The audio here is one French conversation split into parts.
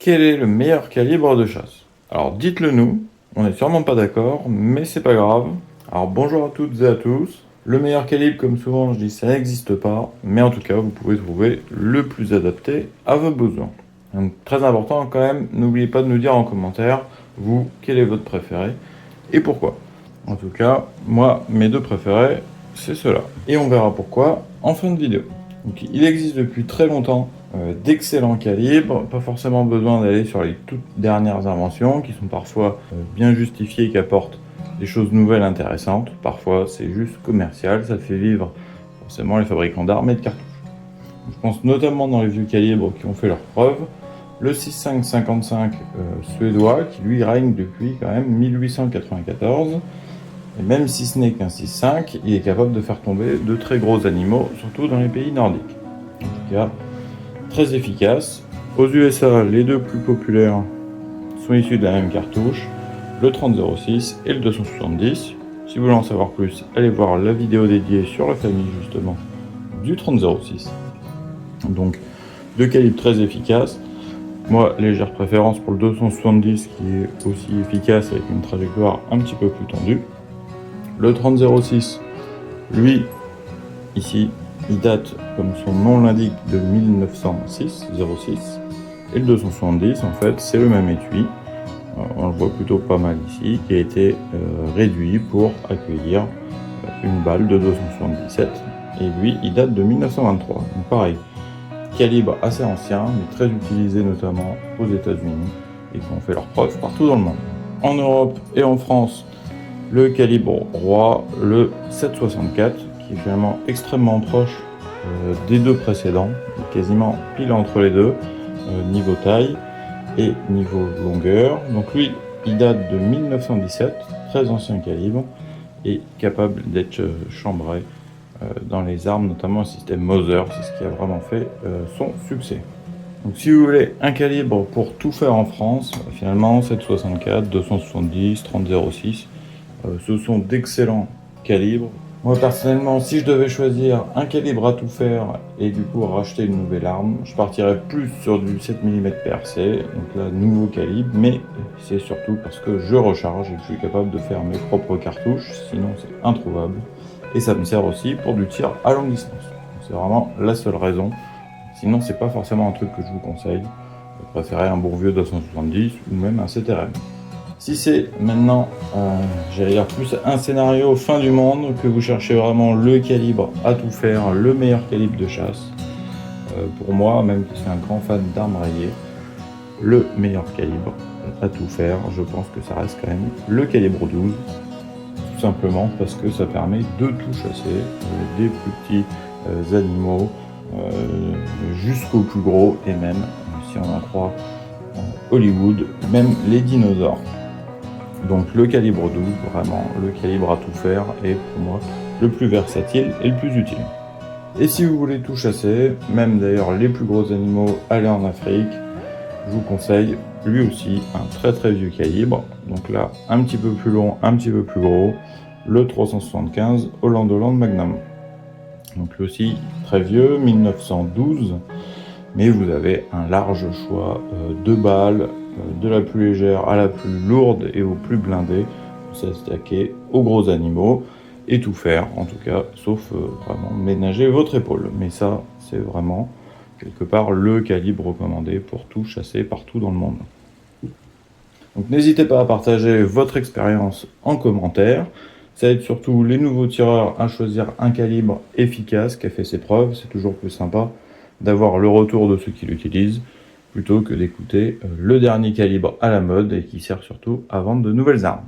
Quel est le meilleur calibre de chasse? Alors dites-le nous, on n'est sûrement pas d'accord, mais c'est pas grave. Alors bonjour à toutes et à tous. Le meilleur calibre, comme souvent je dis, ça n'existe pas, mais en tout cas vous pouvez trouver le plus adapté à vos besoins. Donc très important quand même, n'oubliez pas de nous dire en commentaire, vous, quel est votre préféré et pourquoi. En tout cas, moi, mes deux préférés, c'est ceux-là. Et on verra pourquoi en fin de vidéo. Donc, il existe depuis très longtemps d'excellents calibres, pas forcément besoin d'aller sur les toutes dernières inventions qui sont parfois bien justifiées et qui apportent des choses nouvelles intéressantes. Parfois c'est juste commercial, ça fait vivre forcément les fabricants d'armes et de cartouches. Donc, je pense notamment dans les vieux calibres qui ont fait leurs preuves, le 6.5-55 suédois qui lui règne depuis quand même 1894. Et même si ce n'est qu'un 6.5, il est capable de faire tomber de très gros animaux, surtout dans les pays nordiques. En tout cas, très efficace. Aux USA, les deux plus populaires sont issus de la même cartouche, le 30-06 et le 270. Si vous voulez en savoir plus, allez voir la vidéo dédiée sur la famille justement du 30-06. Donc, deux calibres très efficaces. Moi, légère préférence pour le 270 qui est aussi efficace avec une trajectoire un petit peu plus tendue. Le 30-06, lui, ici, il date, comme son nom l'indique, de 1906. Et le 270, en fait, c'est le même étui. On le voit plutôt pas mal ici, qui a été réduit pour accueillir une balle de 277. Et lui, il date de 1923. Donc pareil, calibre assez ancien, mais très utilisé notamment aux États-Unis et qui ont fait leurs preuves partout dans le monde. En Europe et en France, le calibre roi, le 7.64, qui est finalement extrêmement proche des deux précédents, quasiment pile entre les deux, niveau taille et niveau longueur. Donc lui, il date de 1917, très ancien calibre, et capable d'être chambré dans les armes, notamment le système Mauser, c'est ce qui a vraiment fait son succès. Donc si vous voulez un calibre pour tout faire en France, finalement 7.64, 270, 30-06, ce sont d'excellents calibres. Moi personnellement, si je devais choisir un calibre à tout faire et du coup racheter une nouvelle arme, je partirais plus sur du 7 mm PRC, donc là nouveau calibre, mais c'est surtout parce que je recharge et que je suis capable de faire mes propres cartouches, sinon c'est introuvable. Et ça me sert aussi pour du tir à longue distance. C'est vraiment la seule raison. Sinon c'est pas forcément un truc que je vous conseille. Je préférerais un bon vieux 270 ou même un CTRM. Si c'est maintenant, j'allais dire plus un scénario fin du monde, que vous cherchez vraiment le calibre à tout faire, le meilleur calibre de chasse, pour moi, même si je suis un grand fan d'armes rayées, le meilleur calibre à tout faire, je pense que ça reste quand même le calibre 12, tout simplement parce que ça permet de tout chasser, des plus petits animaux jusqu'aux plus gros, et même, si on en croit Hollywood, même les dinosaures. Donc le calibre 12, vraiment le calibre à tout faire, est pour moi le plus versatile et le plus utile. Et si vous voulez tout chasser, même d'ailleurs les plus gros animaux, aller en Afrique, je vous conseille lui aussi un très vieux calibre. Donc là, un petit peu plus long, un petit peu plus gros, le 375 Holland Magnum. Donc lui aussi très vieux, 1912, mais vous avez un large choix de balles, de la plus légère à la plus lourde et au plus blindé, pour s'attaquer aux gros animaux et tout faire, en tout cas, sauf vraiment ménager votre épaule. Mais ça, c'est vraiment quelque part le calibre recommandé pour tout chasser partout dans le monde. Donc n'hésitez pas à partager votre expérience en commentaire. Ça aide surtout les nouveaux tireurs à choisir un calibre efficace qui a fait ses preuves. C'est toujours plus sympa d'avoir le retour de ceux qui l'utilisent, plutôt que d'écouter le dernier calibre à la mode et qui sert surtout à vendre de nouvelles armes.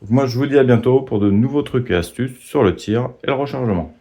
Donc moi je vous dis à bientôt pour de nouveaux trucs et astuces sur le tir et le rechargement.